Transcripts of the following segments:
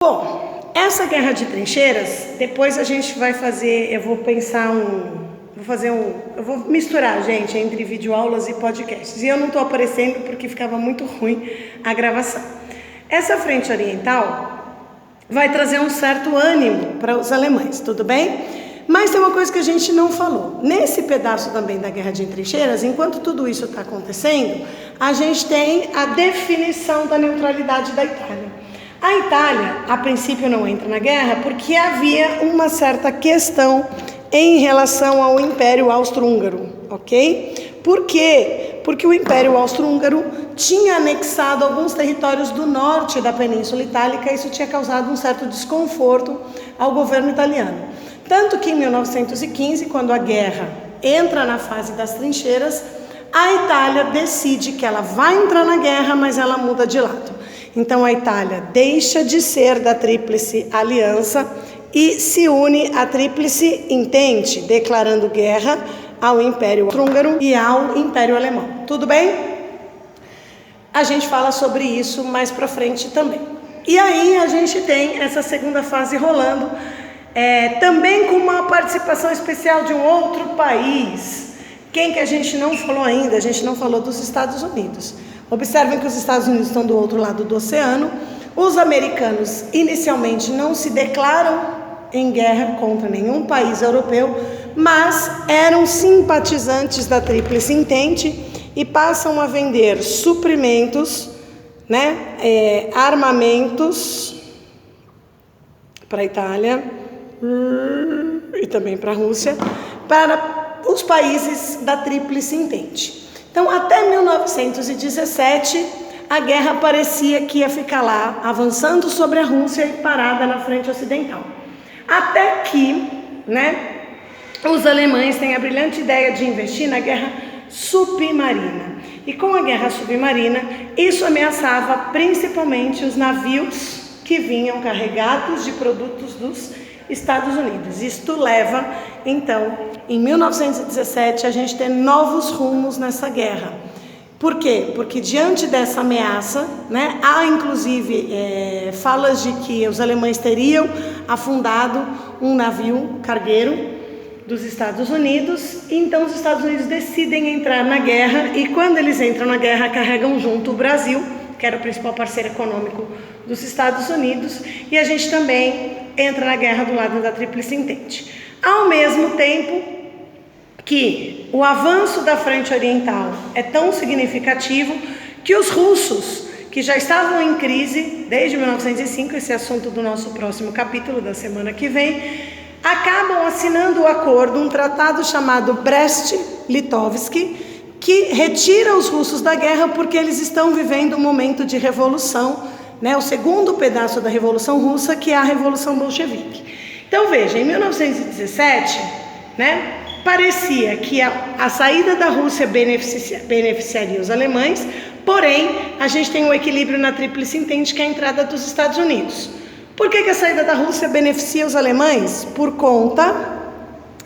Bom, essa guerra de trincheiras, depois a gente vai fazer, eu vou misturar, gente, entre videoaulas e podcasts. E eu não estou aparecendo porque ficava muito ruim a gravação. Essa frente oriental vai trazer um certo ânimo para os alemães, tudo bem? Mas tem uma coisa que a gente não falou. Nesse pedaço também da guerra de trincheiras, enquanto tudo isso está acontecendo, a gente tem a definição da neutralidade da Itália. A Itália, a princípio, não entra na guerra porque havia uma certa questão em relação ao Império Austro-Húngaro, ok? Por quê? Porque o Império Austro-Húngaro tinha anexado alguns territórios do norte da Península Itálica e isso tinha causado um certo desconforto ao governo italiano. Tanto que em 1915, quando a guerra entra na fase das trincheiras, a Itália decide que ela vai entrar na guerra, mas ela muda de lado. Então a Itália deixa de ser da Tríplice Aliança e se une à Tríplice Entente, declarando guerra ao Império Austro-Húngaro e ao Império Alemão. Tudo bem? A gente fala sobre isso mais pra frente também. E aí a gente tem essa segunda fase rolando, também com uma participação especial de um outro país. Quem que a gente não falou ainda? A gente não falou dos Estados Unidos. Observem que os Estados Unidos estão do outro lado do oceano. Os americanos inicialmente não se declaram em guerra contra nenhum país europeu, mas eram simpatizantes da Tríplice Entente e passam a vender suprimentos, armamentos para a Itália e também para a Rússia, para os países da Tríplice Entente. Então, até 1917, a guerra parecia que ia ficar lá, avançando sobre a Rússia e parada na frente ocidental. Até que, os alemães têm a brilhante ideia de investir na guerra submarina. E com a guerra submarina, isso ameaçava principalmente os navios que vinham carregados de produtos dos Estados Unidos. Isto leva, então, em 1917, a gente ter novos rumos nessa guerra. Por quê? Porque diante dessa ameaça, há inclusive falas de que os alemães teriam afundado um navio cargueiro dos Estados Unidos, e então os Estados Unidos decidem entrar na guerra, e quando eles entram na guerra, carregam junto o Brasil, que era o principal parceiro econômico dos Estados Unidos, e a gente também entra na guerra do lado da Tríplice Entente. Ao mesmo tempo que o avanço da frente oriental é tão significativo que os russos, que já estavam em crise desde 1905, esse é assunto do nosso próximo capítulo da semana que vem, acabam assinando o acordo, um tratado chamado Brest-Litovsk, que retira os russos da guerra porque eles estão vivendo um momento de revolução, o segundo pedaço da Revolução Russa, que é a Revolução Bolchevique. Então veja, em 1917, parecia que a saída da Rússia beneficiaria os alemães, porém a gente tem um equilíbrio na Tríplice Entente, que é a entrada dos Estados Unidos. Por que a saída da Rússia beneficia os alemães? Por conta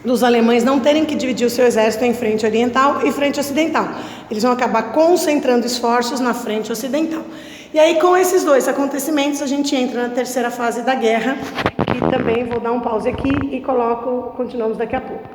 dos alemães não terem que dividir o seu exército em frente oriental e frente ocidental. Eles vão acabar concentrando esforços na frente ocidental. E aí, com esses dois acontecimentos, a gente entra na terceira fase da guerra, que também vou dar um pause aqui e continuamos daqui a pouco.